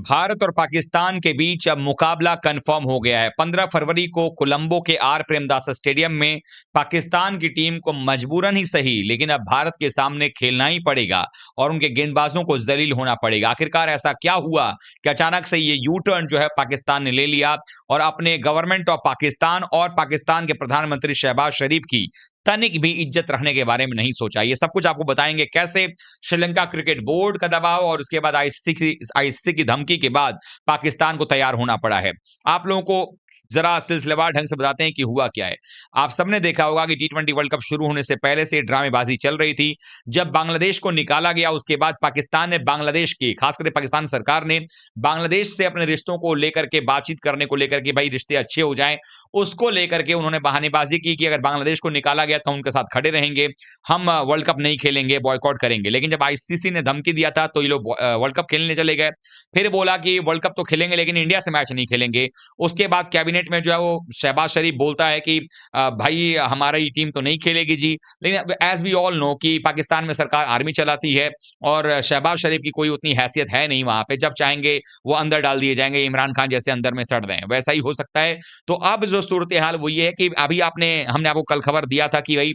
भारत और पाकिस्तान के बीच अब मुकाबला कंफर्म हो गया है। 15 फरवरी को कोलंबो के आर प्रेमदास स्टेडियम में पाकिस्तान की टीम को मजबूरन ही सही, लेकिन अब भारत के सामने खेलना ही पड़ेगा और उनके गेंदबाजों को जलील होना पड़ेगा। आखिरकार ऐसा क्या हुआ कि अचानक से ये यू टर्न जो है पाकिस्तान ने ले लिया और अपने गवर्नमेंट ऑफ पाकिस्तान और पाकिस्तान के प्रधानमंत्री शहबाज शरीफ की तनिक भी इज्जत रखने के बारे में नहीं सोचा। ये सब कुछ आपको बताएंगे कैसे श्रीलंका क्रिकेट बोर्ड का दबाव और उसके बाद आईसीसी की धमकी के बाद पाकिस्तान को तैयार होना पड़ा है। आप लोगों को जरा सिलसिलेवार ढंग से बताते हैं कि हुआ क्या है। आप सबने देखा होगा कि टी20 वर्ल्ड कप शुरू होने से पहले से ड्रामेबाजी चल रही थी। जब बांग्लादेश को निकाला गया उसके बाद पाकिस्तान ने बांग्लादेश की, खासकर पाकिस्तान सरकार ने बांग्लादेश से अपने रिश्तों को लेकर के बातचीत करने को लेकर के, भाई रिश्ते अच्छे हो जाएं, उसको लेकर के उन्होंने बहानेबाजी की कि अगर बांग्लादेश को निकाला गया तो उनके साथ खड़े रहेंगे, हम वर्ल्ड कप नहीं खेलेंगे, बॉयकॉट करेंगे। लेकिन जब आईसीसी ने धमकी दिया था तो ये लोग वर्ल्ड कप खेलने चले गए। फिर बोला कि वर्ल्ड कप तो खेलेंगे लेकिन इंडिया से मैच नहीं खेलेंगे। उसके बाद कैबिनेट में जो है वो शहबाज शरीफ बोलता है कि भाई हमारी टीम तो नहीं खेलेगी जी। लेकिन एज वी ऑल नो कि पाकिस्तान में सरकार आर्मी चलाती है और शहबाज शरीफ की कोई उतनी हैसियत है नहीं वहां पे। जब चाहेंगे वो अंदर डाल दिए जाएंगे, इमरान खान जैसे अंदर में सड़ दें, वैसा ही हो सकता है। तो अब जो सूरत हाल वो ये है कि अभी हमने आपको कल खबर दिया था कि भाई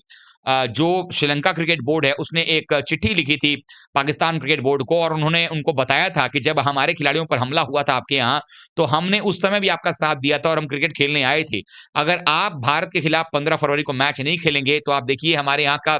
जो श्रीलंका क्रिकेट बोर्ड है उसने एक चिट्ठी लिखी थी पाकिस्तान क्रिकेट बोर्ड को और उन्होंने उनको बताया था कि जब हमारे खिलाड़ियों पर हमला हुआ था आपके यहाँ, तो हमने उस समय भी आपका साथ दिया था और हम क्रिकेट खेलने आए थे। अगर आप भारत के खिलाफ 15 फरवरी को मैच नहीं खेलेंगे तो आप देखिए हमारे यहाँ का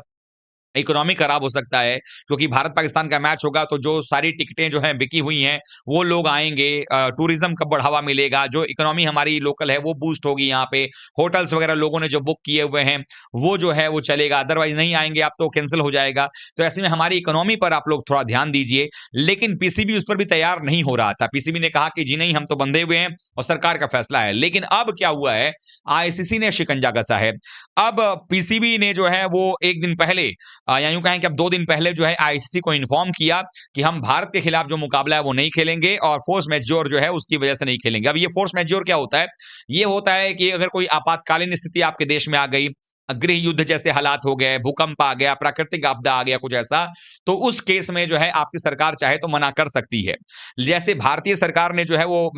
इकोनॉमी खराब हो सकता है, क्योंकि भारत पाकिस्तान का मैच होगा तो जो सारी टिकटें जो हैं बिकी हुई हैं वो लोग आएंगे, टूरिज्म का बढ़ावा मिलेगा, जो इकोनॉमी हमारी लोकल है वो बूस्ट होगी। यहाँ पे होटल्स वगैरह लोगों ने जो बुक किए हुए हैं वो जो है वो चलेगा, अदरवाइज नहीं आएंगे आप तो कैंसिल हो जाएगा। तो ऐसे में हमारी इकोनॉमी पर आप लोग थोड़ा ध्यान दीजिए। लेकिन पीसीबी उस पर भी तैयार नहीं हो रहा था। पीसीबी ने कहा कि जी नहीं, हम तो बंधे हुए हैं और सरकार का फैसला है। लेकिन अब क्या हुआ है, आईसीसी ने शिकंजा कसा है। अब पीसीबी ने जो है वो एक दिन पहले या यूं कहें कि अब 2 दिन पहले जो है आईसीसी को इन्फॉर्म किया कि हम भारत के खिलाफ जो मुकाबला है वो नहीं खेलेंगे और फोर्स मैज्योर जो है उसकी वजह से नहीं खेलेंगे। अब ये फोर्स मैज्योर क्या होता है? ये होता है कि अगर कोई आपातकालीन स्थिति आपके देश में आ गई, गृह युद्ध जैसे हालात हो गए, भूकंप आ गया, प्राकृतिक आपदा आ गया, कुछ ऐसा, तो उस केस में जो है आपकी सरकार चाहे तो मना कर सकती है। जैसे भारतीय सरकार ने जो है वो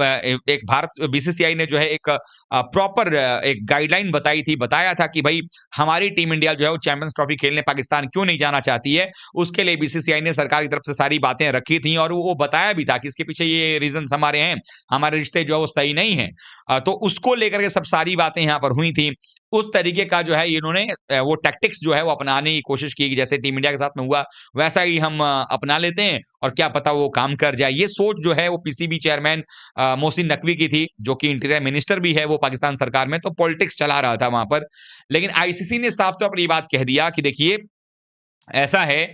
एक भारत बीसीसीआई ने जो है एक प्रॉपर एक गाइडलाइन बताई थी, बताया था कि भाई हमारी टीम इंडिया जो है वो चैंपियंस ट्रॉफी खेलने पाकिस्तान क्यों नहीं जाना चाहती है। उसके लिए बीसीसीआई ने सरकार की तरफ से सारी बातें रखी थी और वो बताया भी था कि इसके पीछे ये रीजंस हमारे हैं, हमारे रिश्ते जो है वो सही नहीं है। तो उसको लेकर के सब सारी बातें यहाँ पर हुई थी। उस तरीके का जो है इन्होंने वो टैक्टिक्स जो है वो अपनाने की कोशिश की कि जैसे टीम इंडिया के साथ में हुआ वैसा ही हम अपना लेते हैं और क्या पता वो काम कर जाए। ये सोच जो है वो पीसीबी चेयरमैन मोहसिन नकवी की थी, जो कि इंटीरियर मिनिस्टर भी है वो पाकिस्तान सरकार में, तो पॉलिटिक्स चला रहा था वहां पर। लेकिन आईसीसी ने साफ तौर पर ये बात कह दिया कि देखिए ऐसा है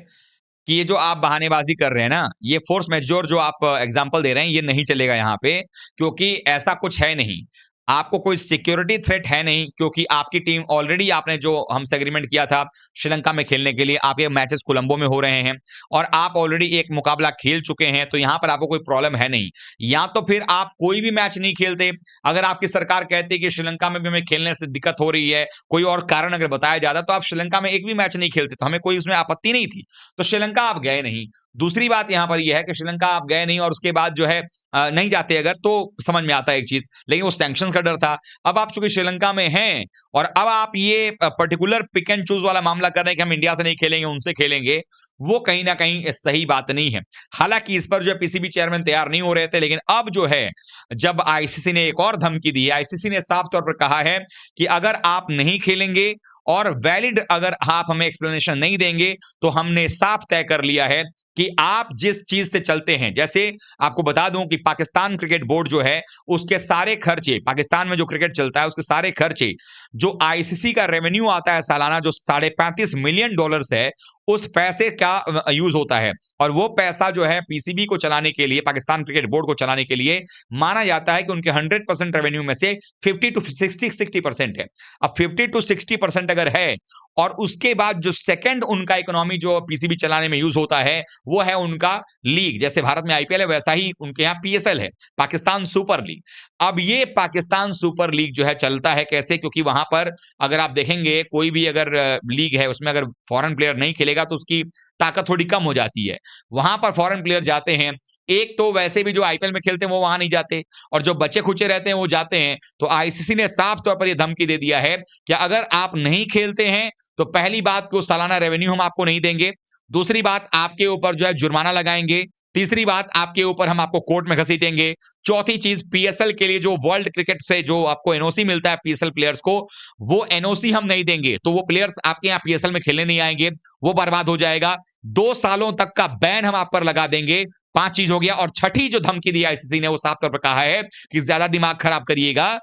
कि ये जो आप बहानेबाजी कर रहे हैं ना, ये फोर्स मैज्योर जो आप एग्जांपल दे रहे हैं, ये नहीं चलेगा यहाँ पे, क्योंकि ऐसा कुछ है नहीं। आपको कोई सिक्योरिटी थ्रेट है नहीं, क्योंकि आपकी टीम ऑलरेडी, आपने जो हमसे एग्रीमेंट किया था श्रीलंका में खेलने के लिए, आप ये मैचेस कोलंबो में हो रहे हैं और आप ऑलरेडी एक मुकाबला खेल चुके हैं, तो यहाँ पर आपको कोई प्रॉब्लम है नहीं। या तो फिर आप कोई भी मैच नहीं खेलते। अगर आपकी सरकार कहती है कि श्रीलंका में भी हमें खेलने से दिक्कत हो रही है, कोई और कारण अगर बताया जाता, तो आप श्रीलंका में एक भी मैच नहीं खेलते, तो हमें कोई उसमें आपत्ति नहीं थी। तो श्रीलंका आप गए नहीं। दूसरी बात यहां पर यह है कि श्रीलंका आप गए नहीं और उसके बाद जो है नहीं जाते अगर, तो समझ में आता है एक चीज, लेकिन वो सैंक्शंस का डर था। अब आप चूंकि श्रीलंका में हैं और अब आप ये पर्टिकुलर पिक एंड चूज वाला मामला कर रहे हैं कि हम इंडिया से नहीं खेलेंगे, उनसे खेलेंगे, वो कहीं ना कहीं सही बात नहीं है। हालांकि इस पर जो है पीसीबी चेयरमैन तैयार नहीं हो रहे थे, लेकिन अब जो है जब आईसीसी ने एक और धमकी दी है, आईसीसी ने साफ तौर पर कहा है कि अगर आप नहीं खेलेंगे और वैलिड अगर आप हमें एक्सप्लेनेशन नहीं देंगे, तो हमने साफ तय कर लिया है कि आप जिस चीज से चलते हैं, जैसे आपको बता दूं कि पाकिस्तान क्रिकेट बोर्ड जो है उसके सारे खर्चे, पाकिस्तान में जो क्रिकेट चलता है उसके सारे खर्चे, जो आईसीसी का रेवेन्यू आता है सालाना जो $35 मिलियन है, उस पैसे का यूज होता है। और वो पैसा जो है पीसीबी को चलाने के लिए, पाकिस्तान क्रिकेट बोर्ड को चलाने के लिए माना जाता है कि उनके 100% रेवेन्यू में से 50 to 60% है। अब 50 to 60% अगर है और उसके बाद जो सेकंड उनका इकोनॉमी जो पीसीबी चलाने में यूज होता है वो है उनका लीग। जैसे भारत में आईपीएल है वैसा ही उनके यहाँ पीएसएल है, पाकिस्तान सुपर लीग। अब ये पाकिस्तान सुपर लीग जो है चलता है कैसे? क्योंकि वहां पर अगर आप देखेंगे कोई भी अगर लीग है उसमें अगर फॉरेन प्लेयर नहीं खेलेगा तो उसकी ताकत थोड़ी कम हो जाती है। वहां पर फॉरेन प्लेयर जाते हैं एक तो वैसे भी जो आईपीएल में खेलते हैं वो वहां नहीं जाते, और जो बच्चे खुचे रहते हैं वो जाते हैं। तो आईसीसी ने साफ तौर पर यह धमकी दे दिया है कि अगर आप नहीं खेलते हैं तो पहली बात को सालाना रेवेन्यू हम आपको नहीं देंगे, दूसरी बात आपके ऊपर जो है जुर्माना लगाएंगे, तीसरी बात आपके ऊपर हम आपको कोर्ट में घसीटेंगे, चौथी चीज पीएसएल के लिए जो वर्ल्ड क्रिकेट से जो आपको एनओसी मिलता है पीएसएल प्लेयर्स को, वो एनओसी हम नहीं देंगे, तो वो प्लेयर्स आपके यहाँ पीएसएल में खेलने नहीं आएंगे, वो बर्बाद हो जाएगा। 2 सालों तक का बैन हम आप पर लगा देंगे। 5 चीज हो गया। और छठी जो धमकी दी आईसीसी ने वो साफ तौर पर कहा है कि ज्यादा दिमाग खराब करिएगा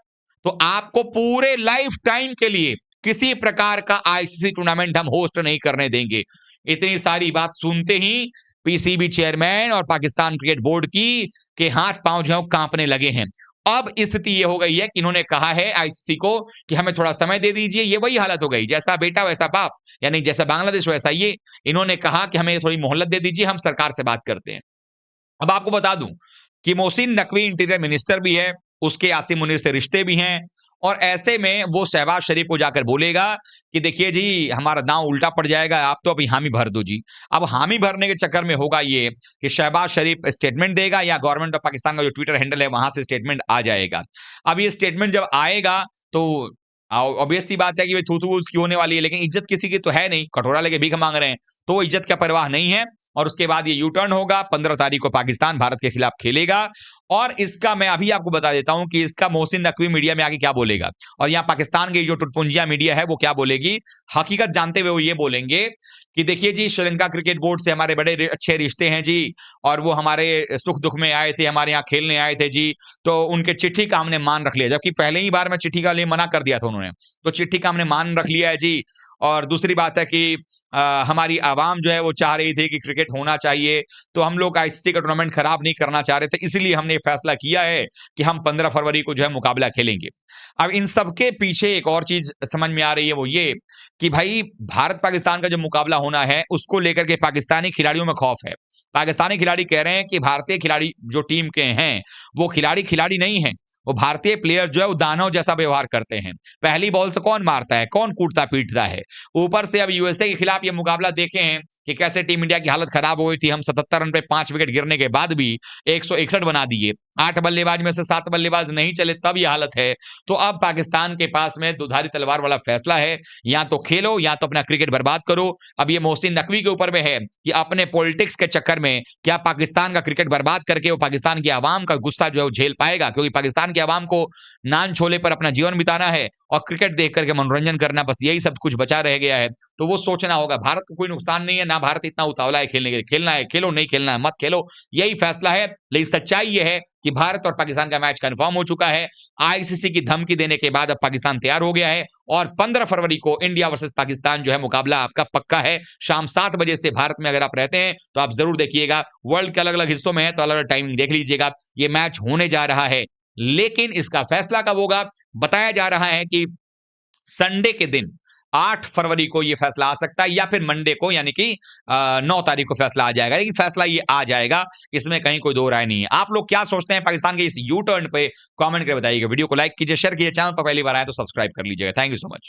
तो आपको पूरे लाइफ टाइम के लिए किसी प्रकार का आईसीसी टूर्नामेंट हम होस्ट नहीं करने देंगे। इतनी सारी बात सुनते ही पीसीबी चेयरमैन और पाकिस्तान क्रिकेट बोर्ड की के हाथ पांव जो कांपने लगे हैं। अब स्थिति ये हो गई है कि इन्होंने कहा है आईसीसी को कि हमें थोड़ा समय दे दीजिए। ये वही हालत हो गई, जैसा बेटा वैसा बाप, यानी जैसा बांग्लादेश वैसा ये। इन्होंने कहा कि हमें थोड़ी मोहलत दे दीजिए, हम सरकार से बात करते हैं। अब आपको बता दूं कि मोहसिन नकवी इंटीरियर मिनिस्टर भी है, उसके आसिम मुनीर से रिश्ते भी हैं, और ऐसे में वो शहबाज शरीफ को जाकर बोलेगा कि देखिए जी हमारा दांव उल्टा पड़ जाएगा, आप तो अभी हामी भर दो जी। अब हामी भरने के चक्कर में होगा ये कि शहबाज शरीफ स्टेटमेंट देगा या गवर्नमेंट ऑफ पाकिस्तान का जो ट्विटर हैंडल है वहां से स्टेटमेंट आ जाएगा। अब ये स्टेटमेंट जब आएगा तो ऑब्वियस सी बात है कि थू थू उसकी होने वाली है, लेकिन इज्जत किसी की तो है नहीं, कटोरा लेके भीख मांग रहे हैं, तो वो इज्जत का परवाह नहीं है। और उसके बाद ये यू टर्न होगा, 15 तारीख को पाकिस्तान भारत के खिलाफ खेलेगा। और इसका मैं अभी आपको बता देता हूं कि इसका मोहसिन नकवी मीडिया में आके क्या बोलेगा, और यहाँ पाकिस्तान की जो टुटपुंजिया मीडिया है वो क्या बोलेगी। हकीकत जानते हुए वो ये बोलेंगे कि देखिए जी श्रीलंका क्रिकेट बोर्ड से हमारे बड़े अच्छे रिश्ते हैं जी, और वो हमारे सुख दुख में आए थे, हमारे यहाँ खेलने आए थे जी, तो उनके चिट्ठी का हमने मान रख लिया, जबकि पहले ही बार में चिट्ठी का लिए मना कर दिया था उन्होंने, तो चिट्ठी का हमने मान रख लिया है जी। और दूसरी बात है कि हमारी आवाम जो है वो चाह रही थी कि क्रिकेट होना चाहिए, तो हम लोग आईसीसी का टूर्नामेंट खराब नहीं करना चाह रहे थे, इसलिए हमने ये फैसला किया है कि हम 15 फरवरी को जो है मुकाबला खेलेंगे। अब इन सब के पीछे एक और चीज समझ में आ रही है, वो ये कि भाई भारत पाकिस्तान का जो मुकाबला होना है उसको लेकर के पाकिस्तानी खिलाड़ियों में खौफ है। पाकिस्तानी खिलाड़ी कह रहे हैं कि भारतीय खिलाड़ी जो टीम के हैं वो खिलाड़ी खिलाड़ी नहीं है, वो भारतीय प्लेयर जो है वो दानव जैसा व्यवहार करते हैं। पहली बॉल से कौन मारता है, कौन कूटता पीटता है। ऊपर से अब यूएसए के खिलाफ ये मुकाबला देखे हैं कि कैसे टीम इंडिया की हालत खराब हो गई थी। हम 77 रन पे 5 विकेट गिरने के बाद भी 161 बना दिए, 8 बल्लेबाज में से 7 बल्लेबाज नहीं चले, तब ये हालत है। तो अब पाकिस्तान के पास में दुधारी तलवार वाला फैसला है, या तो खेलो या तो अपना क्रिकेट बर्बाद करो। अब ये मोहसिन नकवी के ऊपर में है कि अपने पॉलिटिक्स के चक्कर में क्या पाकिस्तान का क्रिकेट बर्बाद करके वो पाकिस्तान की आवाम का गुस्सा जो है वो झेल पाएगा, क्योंकि पाकिस्तान की आवाम को नान छोले पर अपना जीवन बिताना है और क्रिकेट देख करके मनोरंजन करना, बस यही सब कुछ बचा रह गया है। तो वो सोचना होगा, भारत को कोई नुकसान नहीं है, ना भारत इतना उतावला है खेलने के लिए, खेलना है खेलो, नहीं खेलना है मत खेलो, यही फैसला है। लेकिन सच्चाई ये है कि भारत और पाकिस्तान का मैच कंफर्म हो चुका है। आईसीसी की धमकी देने के बाद अब पाकिस्तान तैयार हो गया है, और 15 फरवरी को इंडिया वर्सेस पाकिस्तान जो है मुकाबला आपका पक्का है। शाम 7 बजे से भारत में अगर आप रहते हैं तो आप जरूर देखिएगा। वर्ल्ड के अलग अलग हिस्सों में है तो अलग अलग टाइमिंग देख लीजिएगा। ये मैच होने जा रहा है, लेकिन इसका फैसला कब होगा, बताया जा रहा है कि संडे के दिन 8 फरवरी को यह फैसला आ सकता है, या फिर मंडे को यानी कि 9 तारीख को फैसला आ जाएगा। लेकिन फैसला ये आ जाएगा, इसमें कहीं कोई दो राय नहीं है। आप लोग क्या सोचते हैं पाकिस्तान के इस यू टर्न पे, कमेंट करके बताइएगा। वीडियो को लाइक कीजिए, शेयर कीजिए, चैनल पर पहली बार आए तो सब्सक्राइब कर लीजिएगा। Thank you so much.